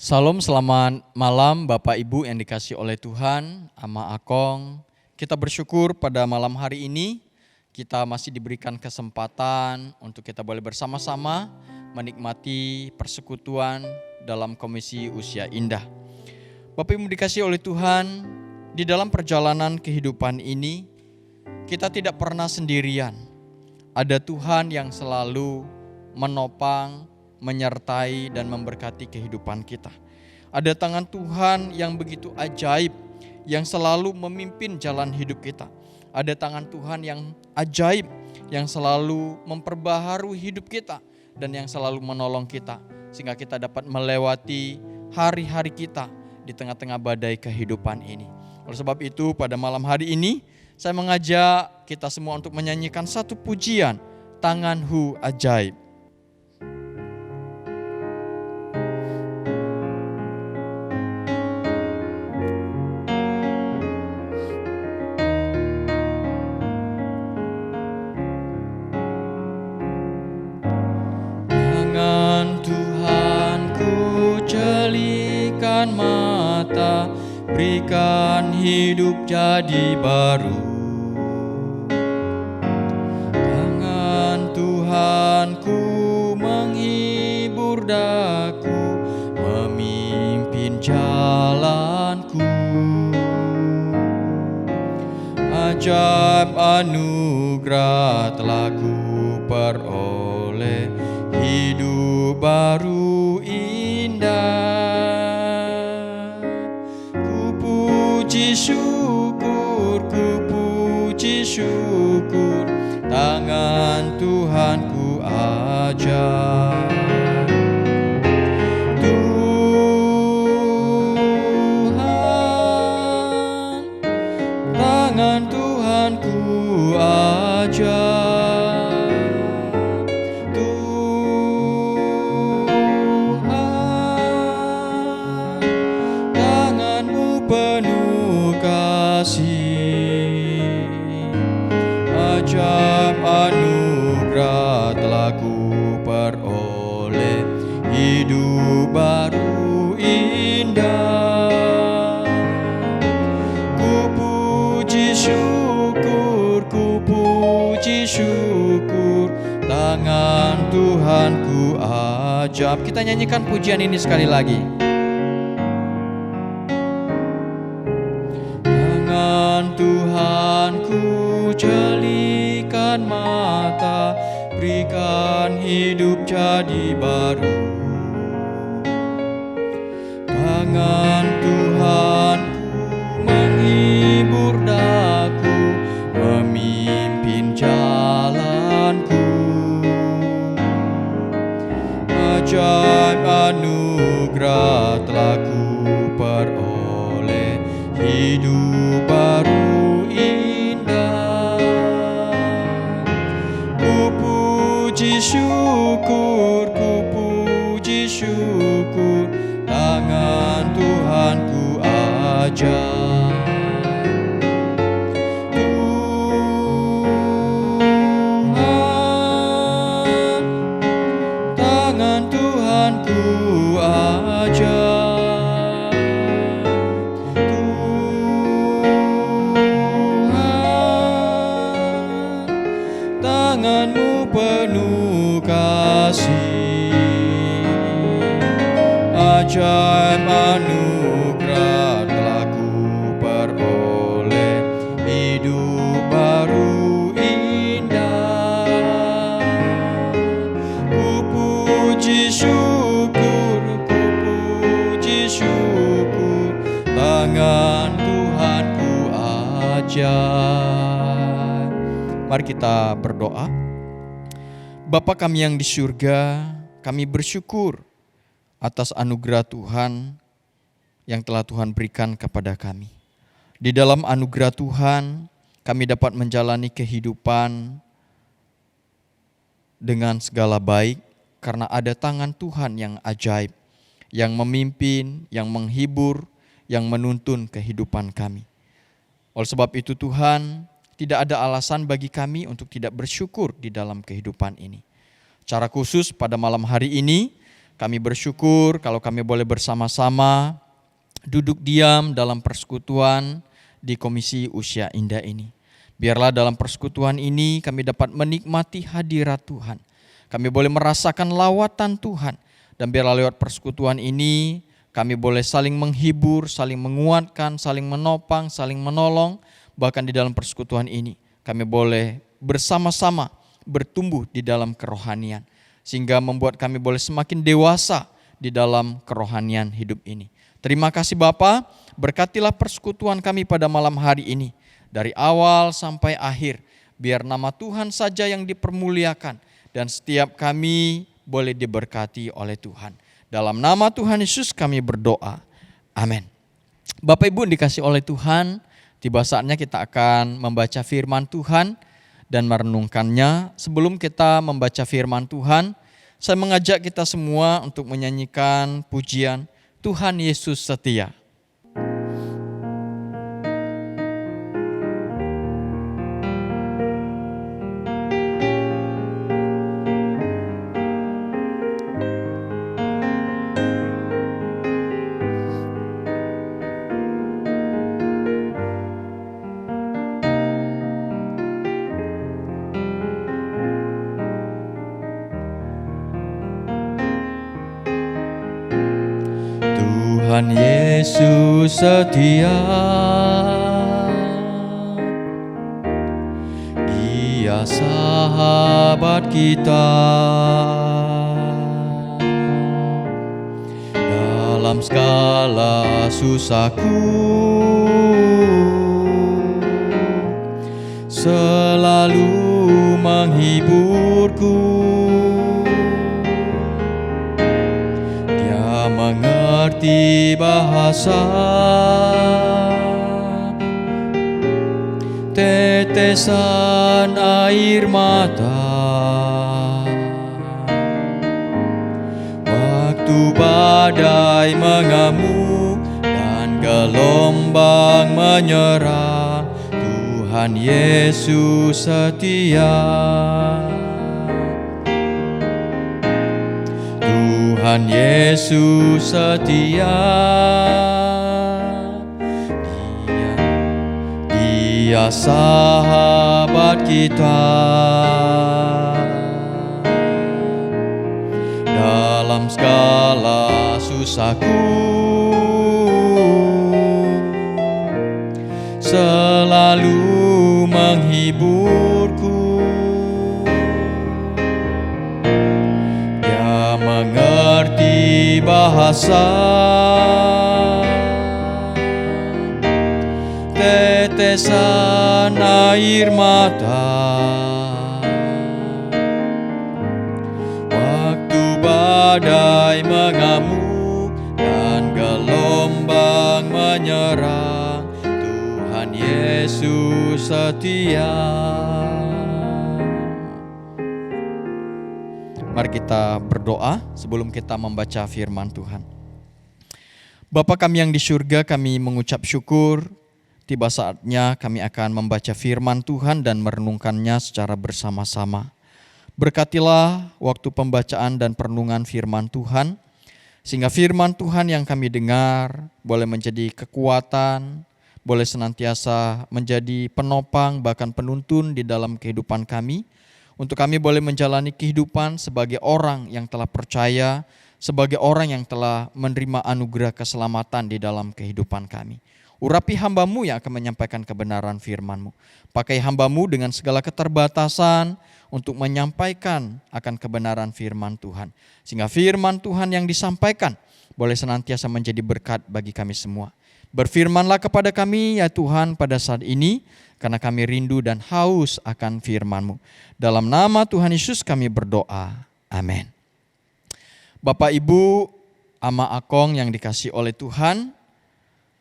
Salam, selamat malam Bapak Ibu yang dikasihi oleh Tuhan, Ama Akong. Kita bersyukur pada malam hari ini kita masih diberikan kesempatan untuk kita boleh bersama-sama menikmati persekutuan dalam Komisi Usia Indah. Bapak Ibu dikasihi oleh Tuhan, di dalam perjalanan kehidupan ini kita tidak pernah sendirian. Ada Tuhan yang selalu menopang, menyertai dan memberkati kehidupan kita. Ada tangan Tuhan yang begitu ajaib yang selalu memimpin jalan hidup kita. Ada tangan Tuhan yang ajaib yang selalu memperbaharui hidup kita dan yang selalu menolong kita sehingga kita dapat melewati hari-hari kita di tengah-tengah badai kehidupan ini. Oleh sebab itu pada malam hari ini saya mengajak kita semua untuk menyanyikan satu pujian, Tanganmu Ajaib. Mata, berikan hidup jadi baru. Tangan Tuhanku menghibur daku, memimpin jalanku. Ajaib anugerah telah ku peroleh, hidup baru indah. Puji syukur, tangan Tuhanku ajaib. Tuhan, tangan Tuhanku ajaib. Tuhan, tanganmu penuh kasih. Ajaib anugerah telah ku peroleh, hidup baru indah. Ku puji syukur, tangan Tuhanku ajaib. Kita nyanyikan pujian ini sekali lagi. Tangan Tuhanku jelikan mata, berikan hidup jadi baru. Tangan Tuhanku menghibur daku, memimpin jalanku. Ajaib anugerah telah ku peroleh, hidup baru indah. Ku puji syukur, tangan Tuhanku ajaib. Tuhan, tangan Tuhanku ajaib. Tuhan, tanganmu penuh kasih. Ajaib anugerah telah ku peroleh, hidup baru indah. Ku puji syukur, tangan Tuhanku ajaib. Mari kita berdoa. Bapa kami yang di surga, kami bersyukur atas anugerah Tuhan yang telah Tuhan berikan kepada kami. Di dalam anugerah Tuhan, kami dapat menjalani kehidupan dengan segala baik karena ada tangan Tuhan yang ajaib, yang memimpin, yang menghibur, yang menuntun kehidupan kami. Oleh sebab itu Tuhan, tidak ada alasan bagi kami untuk tidak bersyukur di dalam kehidupan ini. Secara khusus pada malam hari ini, Kami bersyukur kalau kami boleh bersama-sama duduk diam dalam persekutuan di Komisi Usia Indah ini. Biarlah dalam persekutuan ini kami dapat menikmati hadirat Tuhan. Kami boleh merasakan lawatan Tuhan. Dan biarlah lewat persekutuan ini kami boleh saling menghibur, saling menguatkan, saling menopang, saling menolong. Bahkan di dalam persekutuan ini kami boleh bersama-sama bertumbuh di dalam kerohanian. Sehingga membuat kami boleh semakin dewasa di dalam kerohanian hidup ini. Terima kasih Bapa, berkatilah persekutuan kami pada malam hari ini. Dari awal sampai akhir, biar nama Tuhan saja yang dipermuliakan dan setiap kami boleh diberkati oleh Tuhan. Dalam nama Tuhan Yesus kami berdoa. Amin. Bapak Ibu dikasih oleh Tuhan, tiba saatnya kita akan membaca firman Tuhan dan merenungkannya. Sebelum kita membaca firman Tuhan, saya mengajak kita semua untuk menyanyikan pujian Tuhan Yesus Setia. Tuhan Yesus setia, Dia sahabat kita. Dalam segala susahku selalu menghiburku. Mengerti bahasa tetesan air mata waktu badai mengamuk dan gelombang menyerang. Tuhan Yesus setia. Tuhan Yesus setia, Dia sahabat kita. Dalam segala susahku selalu menghiburku. Mengerti bahasa tetesan air mata waktu badai mengamuk dan gelombang menyerang. Tuhan Yesus setia. Mari kita berdoa sebelum kita membaca firman Tuhan. Bapa kami yang di surga, kami mengucap syukur. Tiba saatnya kami akan membaca firman Tuhan dan merenungkannya secara bersama-sama. Berkatilah waktu pembacaan dan perenungan firman Tuhan, sehingga firman Tuhan yang kami dengar boleh menjadi kekuatan, boleh senantiasa menjadi penopang bahkan penuntun di dalam kehidupan kami. Untuk kami boleh menjalani kehidupan sebagai orang yang telah percaya, sebagai orang yang telah menerima anugerah keselamatan di dalam kehidupan kami. Urapi hamba-Mu yang akan menyampaikan kebenaran firman-Mu. Pakai hamba-Mu dengan segala keterbatasan untuk menyampaikan akan kebenaran firman Tuhan. Sehingga firman Tuhan yang disampaikan boleh senantiasa menjadi berkat bagi kami semua. Berfirmanlah kepada kami ya Tuhan pada saat ini, karena kami rindu dan haus akan firman-Mu. Dalam nama Tuhan Yesus kami berdoa. Amin. Bapak, Ibu, Ama Akong yang dikasihi oleh Tuhan,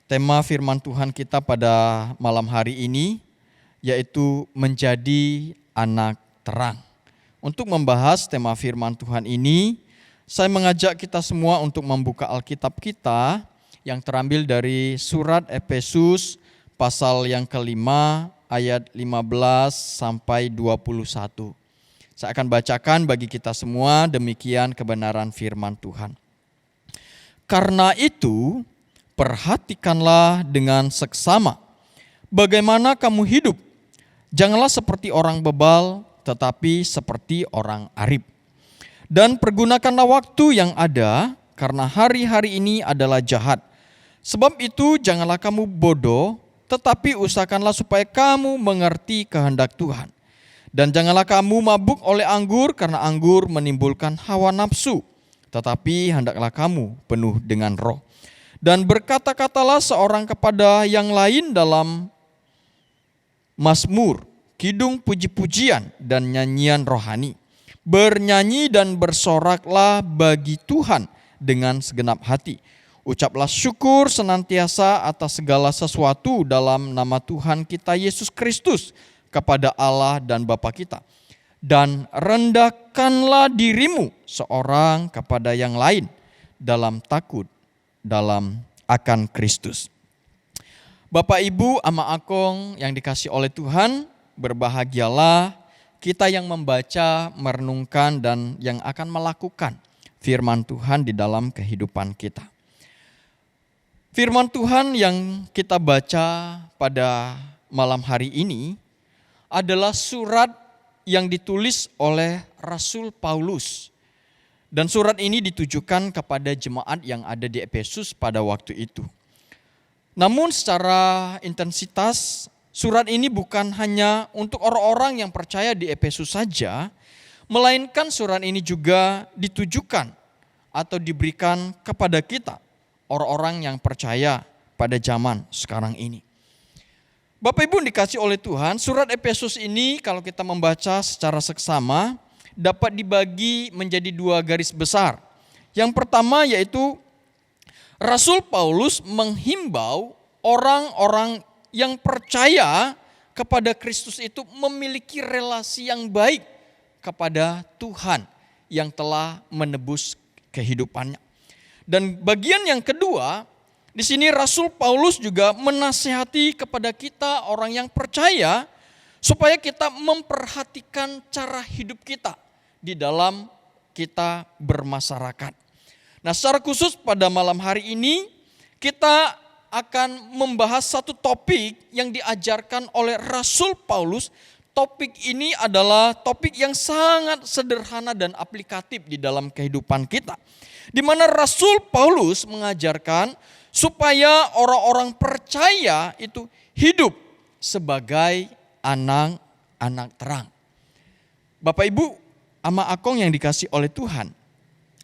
tema firman Tuhan kita pada malam hari ini yaitu menjadi anak terang. Untuk membahas tema firman Tuhan ini, saya mengajak kita semua untuk membuka Alkitab kita yang terambil dari surat Efesus pasal yang kelima ayat 15 sampai 21. Saya akan bacakan bagi kita semua, demikian kebenaran firman Tuhan. Karena itu, perhatikanlah dengan seksama bagaimana kamu hidup. Janganlah seperti orang bebal, tetapi seperti orang arif. Dan pergunakanlah waktu yang ada, karena hari-hari ini adalah jahat. Sebab itu janganlah kamu bodoh, tetapi usahakanlah supaya kamu mengerti kehendak Tuhan. Dan janganlah kamu mabuk oleh anggur, karena anggur menimbulkan hawa nafsu. Tetapi hendaklah kamu penuh dengan roh. Dan berkata-katalah seorang kepada yang lain dalam mazmur, kidung puji-pujian dan nyanyian rohani. Bernyanyi dan bersoraklah bagi Tuhan dengan segenap hati. Ucaplah syukur senantiasa atas segala sesuatu dalam nama Tuhan kita Yesus Kristus kepada Allah dan Bapa kita. Dan rendahkanlah dirimu seorang kepada yang lain dalam takut akan Kristus. Bapak, Ibu, Ama Akong yang dikasih oleh Tuhan, berbahagialah kita yang membaca, merenungkan, dan yang akan melakukan firman Tuhan di dalam kehidupan kita. Firman Tuhan yang kita baca pada malam hari ini adalah surat yang ditulis oleh Rasul Paulus. Dan surat ini ditujukan kepada jemaat yang ada di Efesus pada waktu itu. Namun secara intensitas, surat ini bukan hanya untuk orang-orang yang percaya di Efesus saja, melainkan surat ini juga ditujukan atau diberikan kepada kita, orang-orang yang percaya pada zaman sekarang ini. Bapak Ibu dikasih oleh Tuhan, surat Efesus ini kalau kita membaca secara seksama dapat dibagi menjadi 2 garis besar. Yang pertama yaitu Rasul Paulus menghimbau orang-orang yang percaya kepada Kristus itu memiliki relasi yang baik kepada Tuhan yang telah menebus kehidupannya. Dan bagian yang kedua, di sini Rasul Paulus juga menasihati kepada kita orang yang percaya supaya kita memperhatikan cara hidup kita di dalam kita bermasyarakat. Nah, secara khusus pada malam hari ini kita akan membahas satu topik yang diajarkan oleh Rasul Paulus. Topik ini adalah topik yang sangat sederhana dan aplikatif di dalam kehidupan kita. Di mana Rasul Paulus mengajarkan supaya orang-orang percaya itu hidup sebagai anak-anak terang. Bapak Ibu, Ama Akong yang dikasih oleh Tuhan.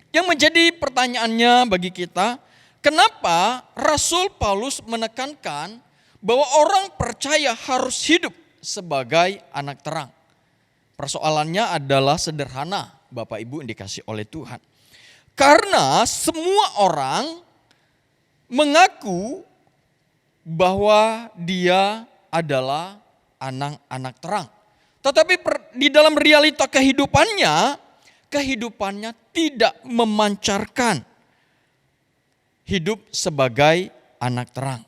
Yang menjadi pertanyaannya bagi kita, kenapa Rasul Paulus menekankan bahwa orang percaya harus hidup sebagai anak terang? Persoalannya adalah sederhana, Bapak Ibu yang dikasih oleh Tuhan. Karena semua orang mengaku bahwa dia adalah anak-anak terang. Tetapi di dalam realita kehidupannya tidak memancarkan hidup sebagai anak terang.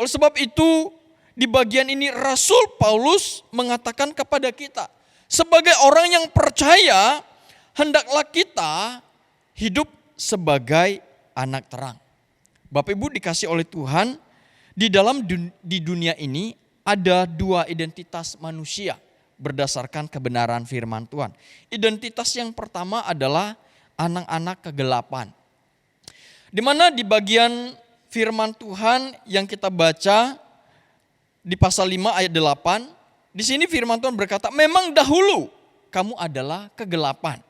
Oleh sebab itu, di bagian ini Rasul Paulus mengatakan kepada kita, sebagai orang yang percaya, hendaklah kita hidup sebagai anak terang. Bapak Ibu dikasih oleh Tuhan, di dunia ini ada 2 identitas manusia berdasarkan kebenaran firman Tuhan. Identitas yang pertama adalah anak-anak kegelapan. Di mana di bagian firman Tuhan yang kita baca di pasal 5 ayat 8, di sini firman Tuhan berkata, memang dahulu kamu adalah kegelapan.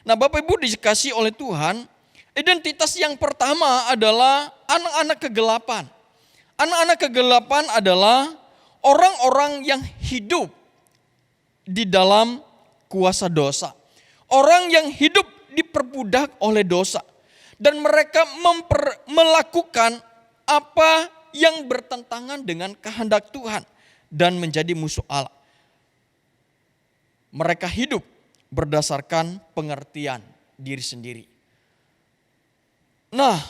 Nah, Bapak Ibu dikasih oleh Tuhan, identitas yang pertama adalah anak-anak kegelapan. Anak-anak kegelapan adalah orang-orang yang hidup di dalam kuasa dosa. Orang yang hidup diperbudak oleh dosa. Dan mereka melakukan apa yang bertentangan dengan kehendak Tuhan dan menjadi musuh Allah. Mereka hidup berdasarkan pengertian diri sendiri. Nah,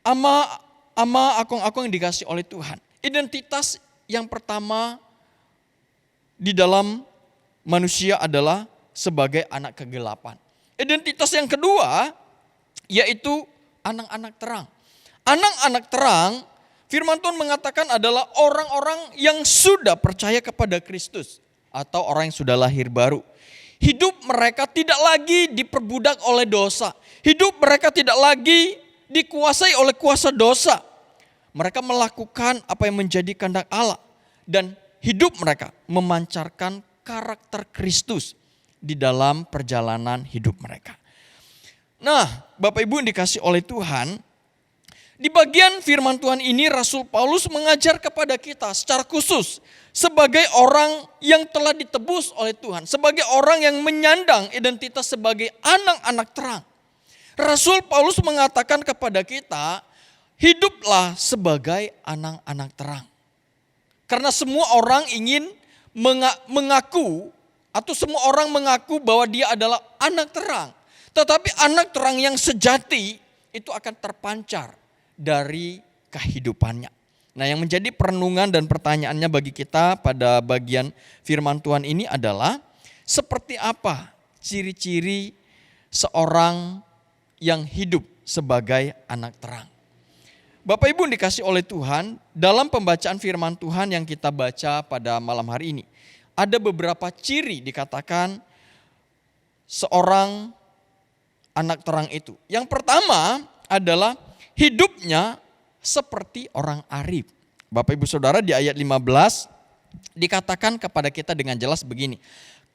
ama akong-akong yang dikasih oleh Tuhan. Identitas yang pertama di dalam manusia adalah sebagai anak kegelapan. Identitas yang kedua yaitu anak-anak terang. Anak-anak terang, firman Tuhan mengatakan adalah orang-orang yang sudah percaya kepada Kristus atau orang yang sudah lahir baru. Hidup mereka tidak lagi diperbudak oleh dosa. Hidup mereka tidak lagi dikuasai oleh kuasa dosa. Mereka melakukan apa yang menjadi kehendak Allah. Dan hidup mereka memancarkan karakter Kristus di dalam perjalanan hidup mereka. Nah, Bapak Ibu yang dikasih oleh Tuhan, di bagian firman Tuhan ini Rasul Paulus mengajar kepada kita secara khusus sebagai orang yang telah ditebus oleh Tuhan, sebagai orang yang menyandang identitas sebagai anak-anak terang. Rasul Paulus mengatakan kepada kita, hiduplah sebagai anak-anak terang. Karena semua orang ingin mengaku atau semua orang mengaku bahwa dia adalah anak terang. Tetapi anak terang yang sejati itu akan terpancar dari kehidupannya. Nah, yang menjadi perenungan dan pertanyaannya bagi kita pada bagian firman Tuhan ini adalah seperti apa ciri-ciri seorang yang hidup sebagai anak terang. Bapak Ibu dikasih oleh Tuhan, dalam pembacaan firman Tuhan yang kita baca pada malam hari ini, ada beberapa ciri dikatakan seorang anak terang itu. Yang pertama adalah hidupnya seperti orang arif. Bapak Ibu Saudara, di ayat 15 dikatakan kepada kita dengan jelas begini.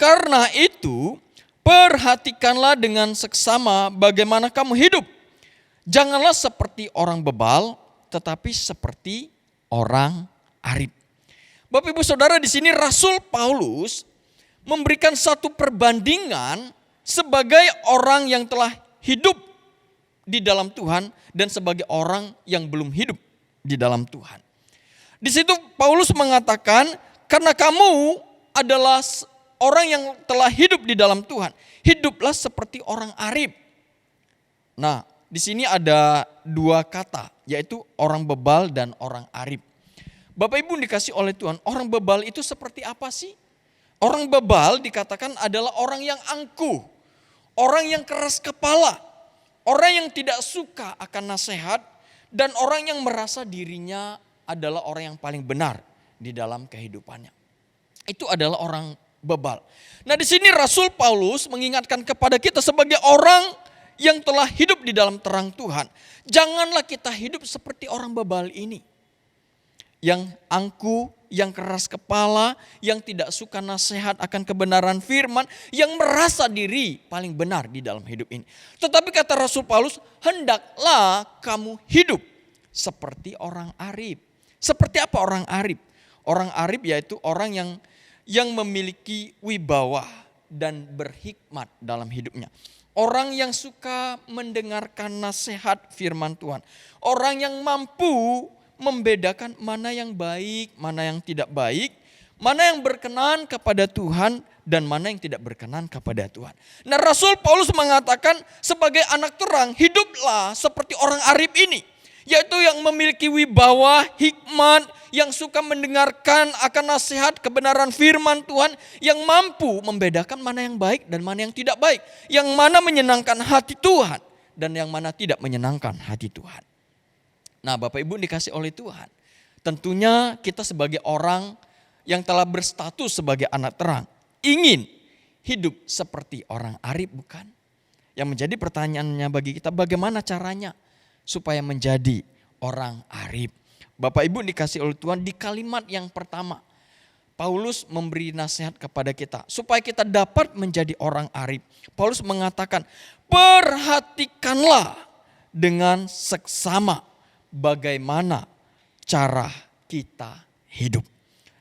Karena itu perhatikanlah dengan seksama bagaimana kamu hidup. Janganlah seperti orang bebal, tetapi seperti orang arif. Bapak Ibu Saudara, di sini Rasul Paulus memberikan satu perbandingan sebagai orang yang telah hidup di dalam Tuhan dan sebagai orang yang belum hidup di dalam Tuhan. Di situ Paulus mengatakan, karena kamu adalah orang yang telah hidup di dalam Tuhan, hiduplah seperti orang arif. Nah, di sini ada dua kata, yaitu orang bebal dan orang arif. Bapak Ibu dikasih oleh Tuhan, orang bebal itu seperti apa sih? Orang bebal dikatakan adalah orang yang angkuh, orang yang keras kepala, orang yang tidak suka akan nasihat, dan orang yang merasa dirinya adalah orang yang paling benar di dalam kehidupannya. Itu adalah orang bebal. Nah, di sini Rasul Paulus mengingatkan kepada kita sebagai orang yang telah hidup di dalam terang Tuhan. Janganlah kita hidup seperti orang bebal ini. Yang angkuh, yang keras kepala, yang tidak suka nasihat akan kebenaran firman, yang merasa diri paling benar di dalam hidup ini. Tetapi kata Rasul Paulus, hendaklah kamu hidup seperti orang arif. Seperti apa orang arif? Orang arif yaitu orang yang memiliki wibawa dan berhikmat dalam hidupnya. Orang yang suka mendengarkan nasihat firman Tuhan. Orang yang mampu membedakan mana yang baik, mana yang tidak baik, mana yang berkenan kepada Tuhan dan mana yang tidak berkenan kepada Tuhan. Nah, Rasul Paulus mengatakan sebagai anak terang, hiduplah seperti orang arif ini. Yaitu yang memiliki wibawa, hikmat, yang suka mendengarkan akan nasihat kebenaran firman Tuhan, yang mampu membedakan mana yang baik dan mana yang tidak baik, yang mana menyenangkan hati Tuhan dan yang mana tidak menyenangkan hati Tuhan. Nah, Bapak Ibu dikasih oleh Tuhan, tentunya kita sebagai orang yang telah berstatus sebagai anak terang, ingin hidup seperti orang arif bukan? Yang menjadi pertanyaannya bagi kita, bagaimana caranya supaya menjadi orang arif? Bapak Ibu dikasih oleh Tuhan, di kalimat yang pertama, Paulus memberi nasihat kepada kita supaya kita dapat menjadi orang arif. Paulus mengatakan, perhatikanlah dengan seksama bagaimana cara kita hidup.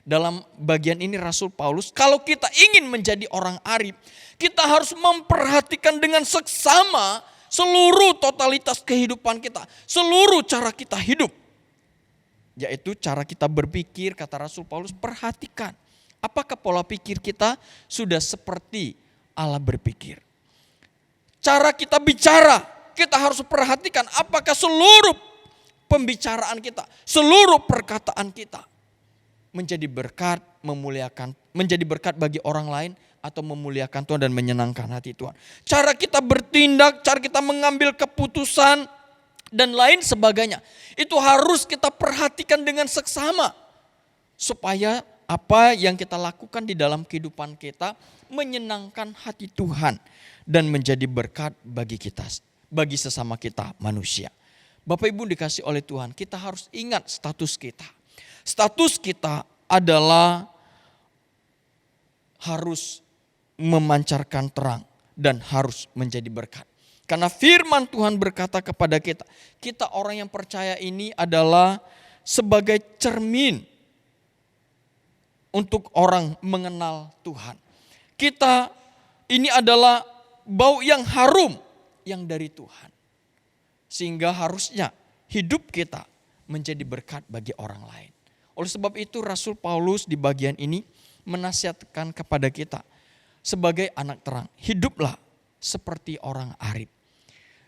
Dalam bagian ini Rasul Paulus, kalau kita ingin menjadi orang arif, kita harus memperhatikan dengan seksama seluruh totalitas kehidupan kita, seluruh cara kita hidup. Yaitu cara kita berpikir, kata Rasul Paulus, perhatikan. Apakah pola pikir kita sudah seperti Allah berpikir? Cara kita bicara, kita harus perhatikan apakah seluruh pembicaraan kita, seluruh perkataan kita menjadi berkat, memuliakan menjadi berkat bagi orang lain atau memuliakan Tuhan dan menyenangkan hati Tuhan. Cara kita bertindak, cara kita mengambil keputusan dan lain sebagainya, itu harus kita perhatikan dengan seksama. Supaya apa yang kita lakukan di dalam kehidupan kita menyenangkan hati Tuhan dan menjadi berkat bagi kita, bagi sesama kita manusia. Bapak Ibu dikasih oleh Tuhan, kita harus ingat status kita. Status kita adalah harus memancarkan terang dan harus menjadi berkat. Karena firman Tuhan berkata kepada kita, kita orang yang percaya ini adalah sebagai cermin untuk orang mengenal Tuhan. Kita ini adalah bau yang harum yang dari Tuhan. Sehingga harusnya hidup kita menjadi berkat bagi orang lain. Oleh sebab itu Rasul Paulus di bagian ini menasihatkan kepada kita sebagai anak terang, hiduplah seperti orang arif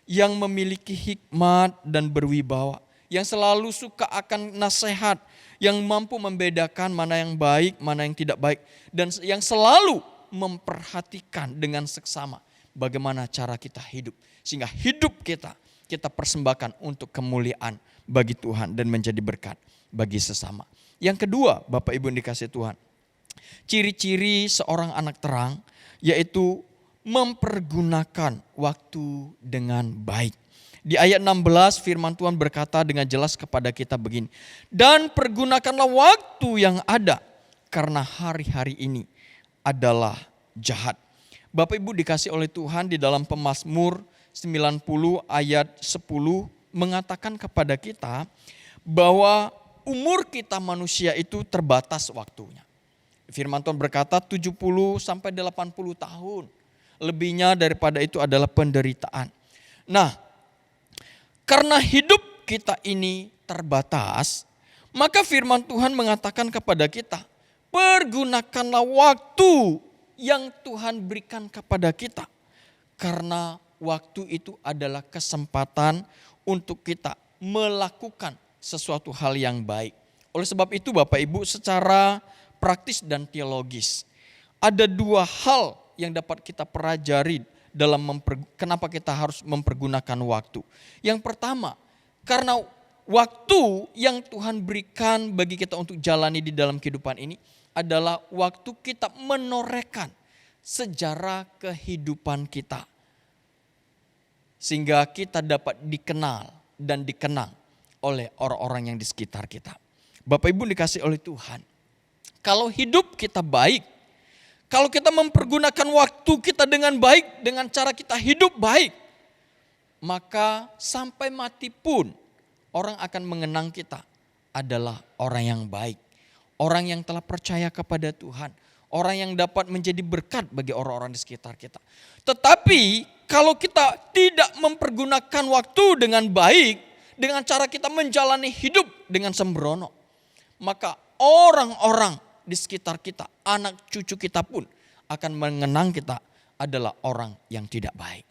yang memiliki hikmat dan berwibawa, yang selalu suka akan nasihat, yang mampu membedakan mana yang baik, mana yang tidak baik, dan yang selalu memperhatikan dengan seksama bagaimana cara kita hidup, sehingga hidup kita persembahkan untuk kemuliaan bagi Tuhan dan menjadi berkat bagi sesama. Yang kedua, Bapak Ibu yang dikasihi Tuhan, ciri-ciri seorang anak terang yaitu mempergunakan waktu dengan baik. Di ayat 16 firman Tuhan berkata dengan jelas kepada kita begini, dan pergunakanlah waktu yang ada karena hari-hari ini adalah jahat. Bapak Ibu dikasih oleh Tuhan, di dalam Pemazmur 90 ayat 10 mengatakan kepada kita bahwa umur kita manusia itu terbatas waktunya. Firman Tuhan berkata 70 sampai 80 tahun. Lebihnya daripada itu adalah penderitaan. Nah, karena hidup kita ini terbatas, maka firman Tuhan mengatakan kepada kita, pergunakanlah waktu yang Tuhan berikan kepada kita. Karena waktu itu adalah kesempatan untuk kita melakukan sesuatu hal yang baik. Oleh sebab itu Bapak Ibu, secara praktis dan teologis, ada dua hal yang dapat kita pelajari dalam kenapa kita harus mempergunakan waktu. Yang pertama, karena waktu yang Tuhan berikan bagi kita untuk jalani di dalam kehidupan ini adalah waktu kita menorehkan sejarah kehidupan kita. Sehingga kita dapat dikenal dan dikenang oleh orang-orang yang di sekitar kita. Bapak Ibu dikasih oleh Tuhan, kalau hidup kita baik, kalau kita mempergunakan waktu kita dengan baik, dengan cara kita hidup baik, maka sampai mati pun orang akan mengenang kita adalah orang yang baik. Orang yang telah percaya kepada Tuhan. Orang yang dapat menjadi berkat bagi orang-orang di sekitar kita. Tetapi kalau kita tidak mempergunakan waktu dengan baik, dengan cara kita menjalani hidup dengan sembrono, maka orang-orang di sekitar kita, anak cucu kita pun akan mengenang kita adalah orang yang tidak baik.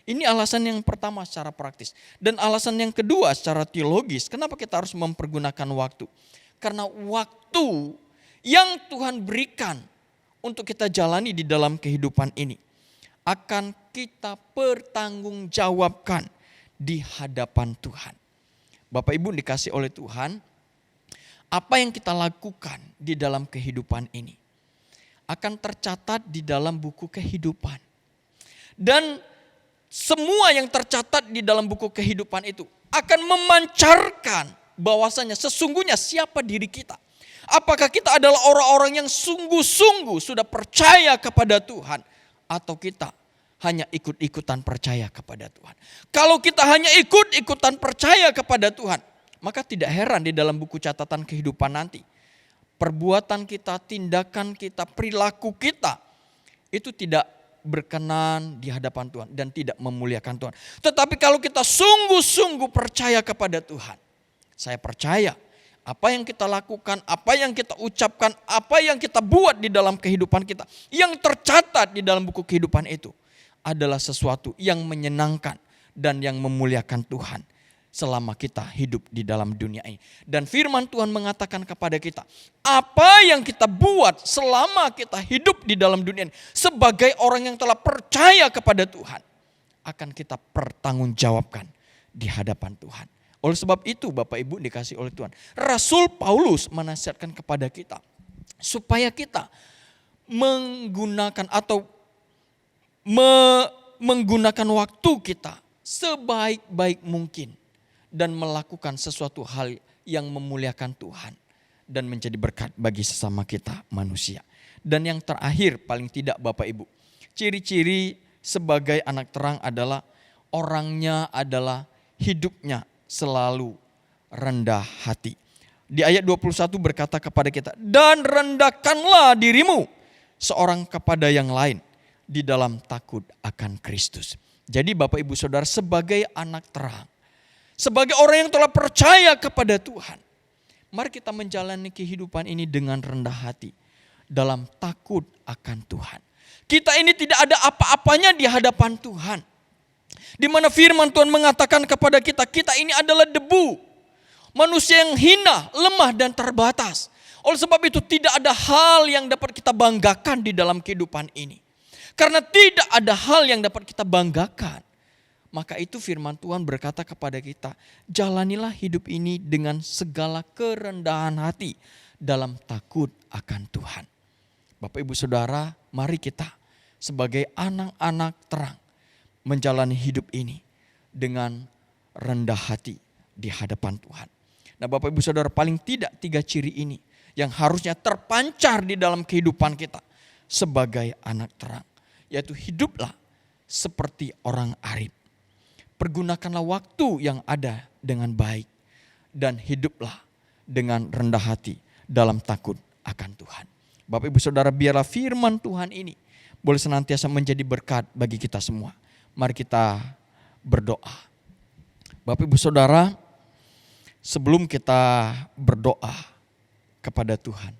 Ini alasan yang pertama secara praktis. Dan alasan yang kedua secara teologis, kenapa kita harus mempergunakan waktu? Karena waktu yang Tuhan berikan untuk kita jalani di dalam kehidupan ini akan kita pertanggungjawabkan di hadapan Tuhan. Bapak Ibu dikasih oleh Tuhan, apa yang kita lakukan di dalam kehidupan ini akan tercatat di dalam buku kehidupan. Dan semua yang tercatat di dalam buku kehidupan itu akan memancarkan bahwasanya sesungguhnya siapa diri kita. Apakah kita adalah orang-orang yang sungguh-sungguh sudah percaya kepada Tuhan, atau kita hanya ikut-ikutan percaya kepada Tuhan. Kalau kita hanya ikut-ikutan percaya kepada Tuhan, maka tidak heran di dalam buku catatan kehidupan nanti, perbuatan kita, tindakan kita, perilaku kita itu tidak berkenan di hadapan Tuhan dan tidak memuliakan Tuhan. Tetapi kalau kita sungguh-sungguh percaya kepada Tuhan, saya percaya apa yang kita lakukan, apa yang kita ucapkan, apa yang kita buat di dalam kehidupan kita, yang tercatat di dalam buku kehidupan itu adalah sesuatu yang menyenangkan dan yang memuliakan Tuhan. selama kita hidup di dalam dunia ini. Dan firman Tuhan mengatakan kepada kita, apa yang kita buat selama kita hidup di dalam dunia ini sebagai orang yang telah percaya kepada Tuhan, akan kita pertanggungjawabkan di hadapan Tuhan. Oleh sebab itu Bapak Ibu dikasih oleh Tuhan, Rasul Paulus menasihatkan kepada kita supaya kita menggunakan atau menggunakan waktu kita sebaik-baik mungkin dan melakukan sesuatu hal yang memuliakan Tuhan dan menjadi berkat bagi sesama kita manusia. Dan yang terakhir paling tidak Bapak Ibu, ciri-ciri sebagai anak terang adalah orangnya adalah hidupnya selalu rendah hati. Di ayat 21 berkata kepada kita, dan rendahkanlah dirimu seorang kepada yang lain di dalam takut akan Kristus. Jadi Bapak Ibu Saudara, sebagai anak terang, sebagai orang yang telah percaya kepada Tuhan, mari kita menjalani kehidupan ini dengan rendah hati, dalam takut akan Tuhan. Kita ini tidak ada apa-apanya di hadapan Tuhan. Di mana firman Tuhan mengatakan kepada kita, kita ini adalah debu. Manusia yang hina, lemah dan terbatas. Oleh sebab itu tidak ada hal yang dapat kita banggakan di dalam kehidupan ini. Karena tidak ada hal yang dapat kita banggakan. Maka itu firman Tuhan berkata kepada kita, jalanilah hidup ini dengan segala kerendahan hati dalam takut akan Tuhan. Bapak Ibu Saudara, mari kita sebagai anak-anak terang menjalani hidup ini dengan rendah hati di hadapan Tuhan. Nah Bapak Ibu Saudara, paling tidak 3 ciri ini yang harusnya terpancar di dalam kehidupan kita sebagai anak terang. Yaitu hiduplah seperti orang arif. Pergunakanlah waktu yang ada dengan baik. Dan hiduplah dengan rendah hati dalam takut akan Tuhan. Bapak Ibu Saudara, biarlah firman Tuhan ini boleh senantiasa menjadi berkat bagi kita semua. Mari kita berdoa. Bapak Ibu Saudara, sebelum kita berdoa kepada Tuhan,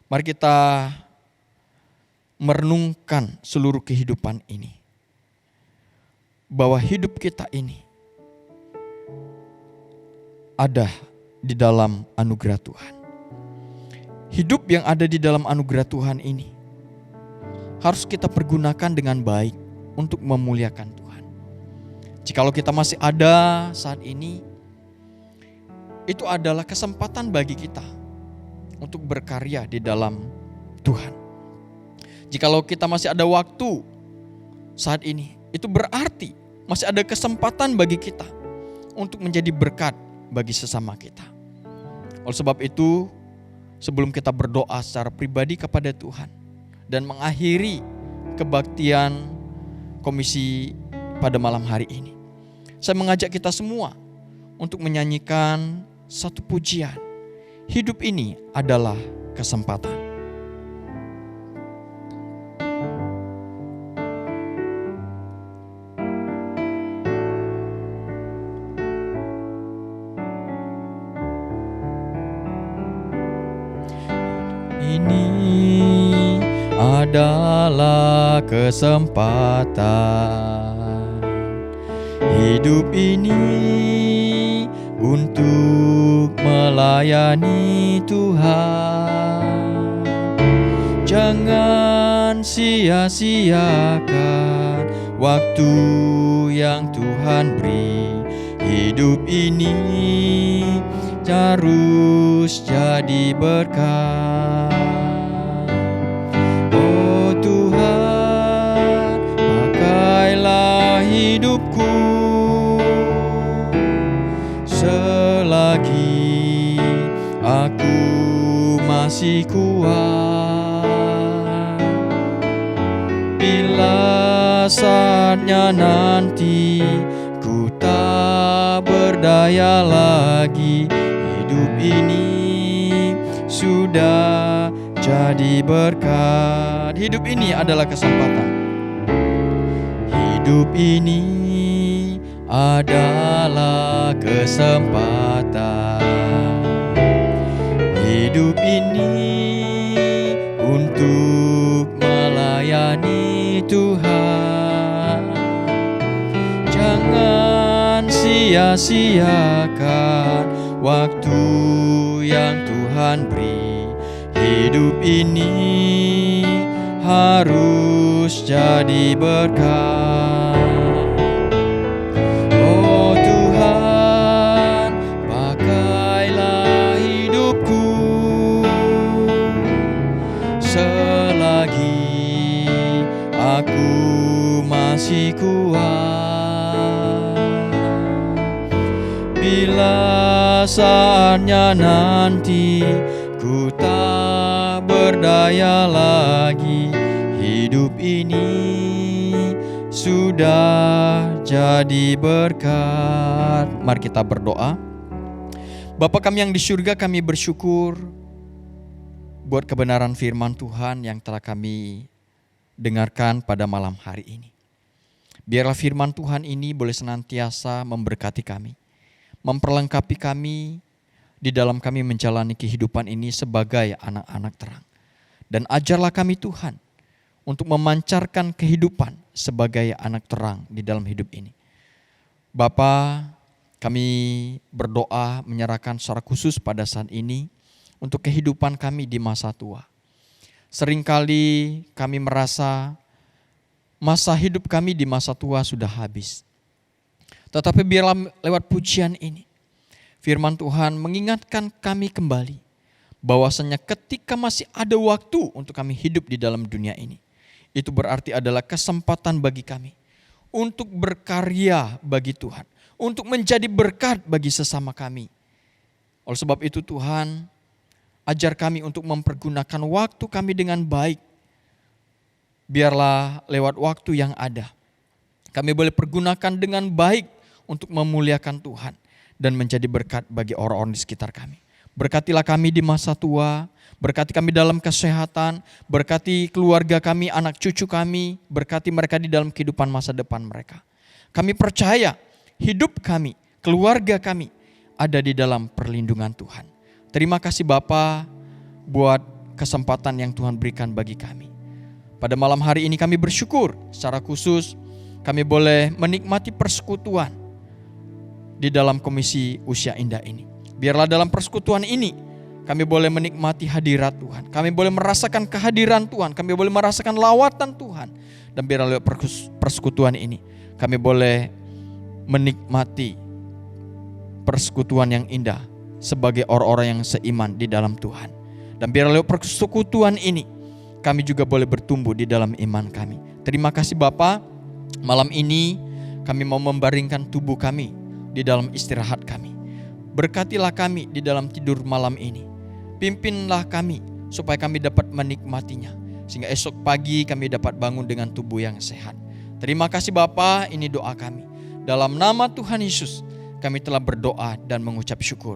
mari kita merenungkan seluruh kehidupan ini. Bahwa hidup kita ini ada di dalam anugerah Tuhan. Hidup yang ada di dalam anugerah Tuhan ini harus kita pergunakan dengan baik untuk memuliakan Tuhan. Jikalau kita masih ada saat ini, itu adalah kesempatan bagi kita untuk berkarya di dalam Tuhan. Jikalau kita masih ada waktu saat ini, itu berarti masih ada kesempatan bagi kita untuk menjadi berkat bagi sesama kita. Oleh sebab itu, sebelum kita berdoa secara pribadi kepada Tuhan dan mengakhiri kebaktian komisi pada malam hari ini, saya mengajak kita semua untuk menyanyikan satu pujian. Hidup ini adalah kesempatan. Ini adalah kesempatan. Hidup ini untuk melayani Tuhan. Jangan sia-siakan waktu yang Tuhan beri. Hidup ini harus jadi berkat. Oh Tuhan, pakailah hidupku selagi aku masih kuat. Bila saatnya nanti ku tak berdaya lagi, hidup ini sudah jadi berkat. Hidup ini adalah kesempatan. Hidup ini adalah kesempatan. Hidup ini untuk melayani Tuhan. Jangan sia-siakan waktu yang Tuhan beri. Hidup ini harus jadi berkat. Oh Tuhan, pakailah hidupku selagi aku masih kuat. Bila saatnya nanti ku tak berdaya lagi, hidup ini sudah jadi berkat. Mari kita berdoa. Bapa kami yang di surga, kami bersyukur buat kebenaran firman Tuhan yang telah kami dengarkan pada malam hari ini. Biarlah firman Tuhan ini boleh senantiasa memberkati kami, memperlengkapi kami di dalam kami menjalani kehidupan ini sebagai anak-anak terang. Dan ajarlah kami Tuhan untuk memancarkan kehidupan sebagai anak terang di dalam hidup ini. Bapa, kami berdoa menyerahkan secara khusus pada saat ini untuk kehidupan kami di masa tua. Seringkali kami merasa masa hidup kami di masa tua sudah habis. Tetapi biarlah lewat pujian ini, firman Tuhan mengingatkan kami kembali bahwasanya ketika masih ada waktu untuk kami hidup di dalam dunia ini, itu berarti adalah kesempatan bagi kami untuk berkarya bagi Tuhan, untuk menjadi berkat bagi sesama kami. Oleh sebab itu Tuhan, ajar kami untuk mempergunakan waktu kami dengan baik. Biarlah lewat waktu yang ada, kami boleh pergunakan dengan baik untuk memuliakan Tuhan dan menjadi berkat bagi orang-orang di sekitar kami. Berkatilah kami di masa tua, berkati kami dalam kesehatan, berkati keluarga kami, anak cucu kami, berkati mereka di dalam kehidupan masa depan mereka. Kami percaya hidup kami, keluarga kami ada di dalam perlindungan Tuhan. Terima kasih Bapa buat kesempatan yang Tuhan berikan bagi kami. Pada malam hari ini kami bersyukur secara khusus kami boleh menikmati persekutuan di dalam Komisi Usia Indah ini. Biarlah dalam persekutuan ini kami boleh menikmati hadirat Tuhan. Kami boleh merasakan kehadiran Tuhan. Kami boleh merasakan lawatan Tuhan. Dan biarlah lewat persekutuan ini kami boleh menikmati persekutuan yang indah sebagai orang-orang yang seiman di dalam Tuhan. Dan biarlah lewat persekutuan ini kami juga boleh bertumbuh di dalam iman kami. Terima kasih Bapa. Malam ini kami mau membaringkan tubuh kami di dalam istirahat kami. Berkatilah kami di dalam tidur malam ini. Pimpinlah kami supaya kami dapat menikmatinya, sehingga esok pagi kami dapat bangun dengan tubuh yang sehat. Terima kasih Bapa, ini doa kami. Dalam nama Tuhan Yesus kami telah berdoa dan mengucap syukur.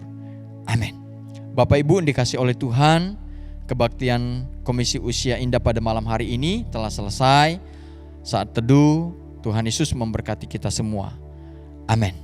Amin. Bapak Ibu yang dikasihi oleh Tuhan, kebaktian Komisi Usia Indah pada malam hari ini telah selesai. Saat teduh, Tuhan Yesus memberkati kita semua. Amin.